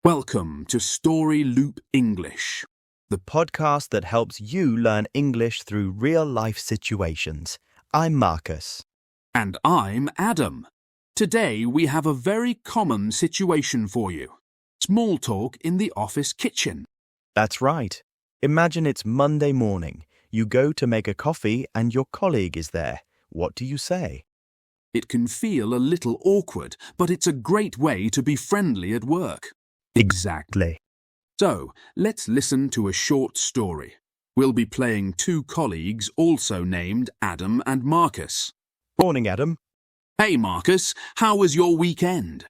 Welcome to Story Loop English. The podcast that helps you learn English through real-life situations. I'm Marcus. And I'm Adam. Today we have a very common situation for you. Small talk in the office kitchen. That's right. Imagine it's Monday morning. You go to make a coffee and your colleague is there. What do you say? It can feel a little awkward, but it's a great way to be friendly at work. Exactly. So, let's listen to a short story. We'll be playing two colleagues also named Adam and Marcus. Morning, Adam. Hey, Marcus, how was your weekend?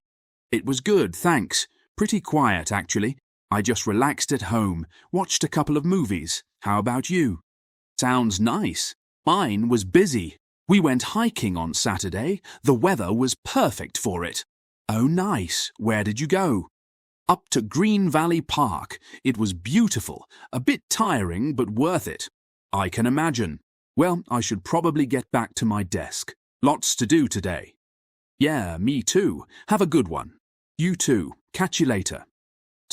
It was good, thanks. Pretty quiet, actually. I just relaxed at home, watched a couple of movies. How about you? Sounds nice. Mine was busy. We went hiking on Saturday. The weather was perfect for it. Oh, nice. Where did you go? Up to Green Valley Park. It was beautiful, a bit tiring, but worth it. I can imagine. Well, I should probably get back to my desk. Lots to do today. Yeah, me too. Have a good one. You too. Catch you later.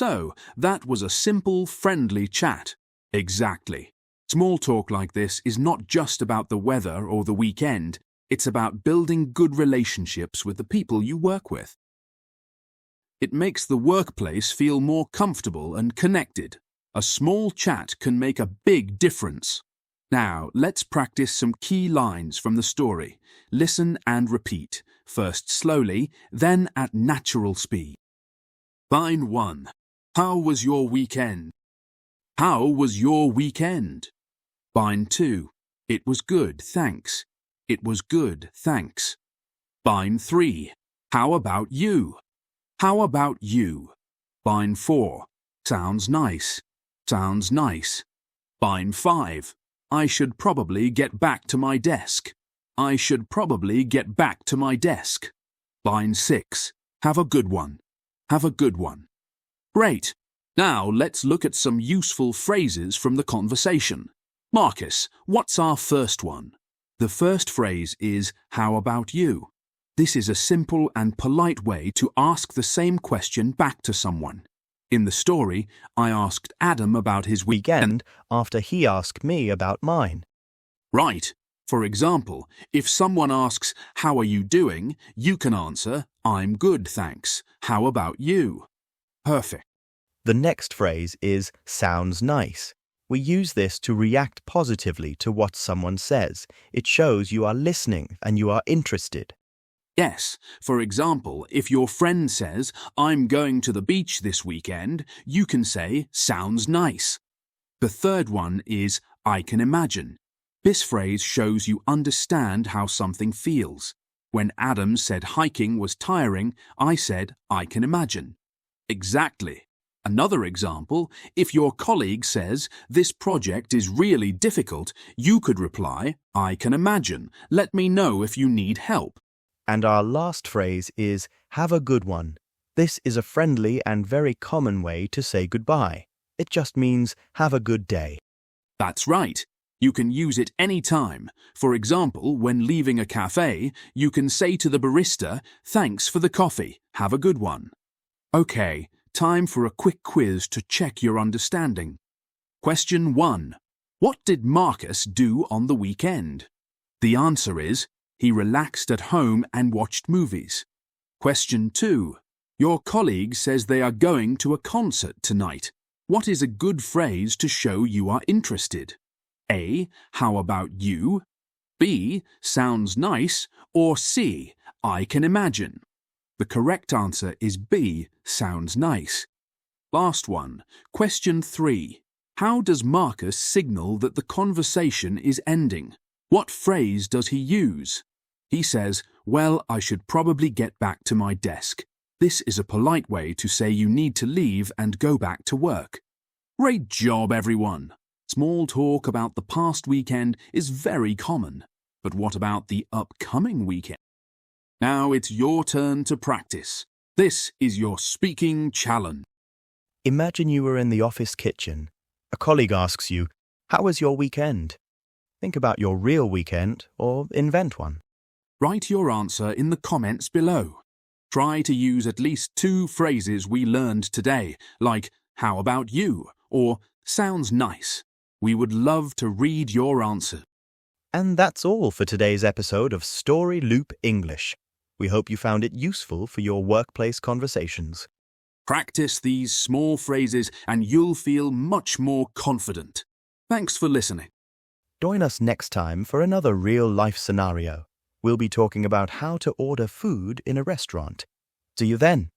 So, that was a simple, friendly chat. Exactly. Small talk like this is not just about the weather or the weekend. It's about building good relationships with the people you work with. It makes the workplace feel more comfortable and connected. A small chat can make a big difference. Now, let's practice some key lines from the story. Listen and repeat, first slowly, then at natural speed. Line 1. How was your weekend? How was your weekend? Line 2. It was good, thanks. It was good, thanks. Line 3. How about you? How about you? Line 4. Sounds nice. Sounds nice. Line 5. I should probably get back to my desk. I should probably get back to my desk. Line 6. Have a good one. Have a good one. Great. Now let's look at some useful phrases from the conversation. Marcus, what's our first one? The first phrase is, how about you? This is a simple and polite way to ask the same question back to someone. In the story, I asked Adam about his weekend after he asked me about mine. Right. For example, if someone asks, how are you doing? You can answer, I'm good, thanks. How about you? Perfect. The next phrase is, sounds nice. We use this to react positively to what someone says. It shows you are listening and you are interested. Yes, for example, if your friend says, I'm going to the beach this weekend, you can say, sounds nice. The third one is, I can imagine. This phrase shows you understand how something feels. When Adam said hiking was tiring, I said, I can imagine. Exactly. Another example, if your colleague says, this project is really difficult, you could reply, I can imagine. Let me know if you need help. And our last phrase is, have a good one. This is a friendly and very common way to say goodbye. It just means, have a good day. That's right. You can use it any time. For example, when leaving a cafe, you can say to the barista, thanks for the coffee. Have a good one. Okay, time for a quick quiz to check your understanding. Question 1. What did Marcus do on the weekend? The answer is, he relaxed at home and watched movies. Question 2. Your colleague says they are going to a concert tonight. What is a good phrase to show you are interested? A. How about you? B. Sounds nice. Or C. I can imagine. The correct answer is B. Sounds nice. Last one. Question 3. How does Marcus signal that the conversation is ending? What phrase does he use? He says, well, I should probably get back to my desk. This is a polite way to say you need to leave and go back to work. Great job, everyone. Small talk about the past weekend is very common. But what about the upcoming weekend? Now it's your turn to practice. This is your speaking challenge. Imagine you were in the office kitchen. A colleague asks you, how was your weekend? Think about your real weekend or invent one. Write your answer in the comments below. Try to use at least 2 phrases we learned today, like "How about you?" or "Sounds nice." We would love to read your answer. And that's all for today's episode of Story Loop English. We hope you found it useful for your workplace conversations. Practice these small phrases and you'll feel much more confident. Thanks for listening. Join us next time for another real-life scenario. We'll be talking about how to order food in a restaurant. See you then.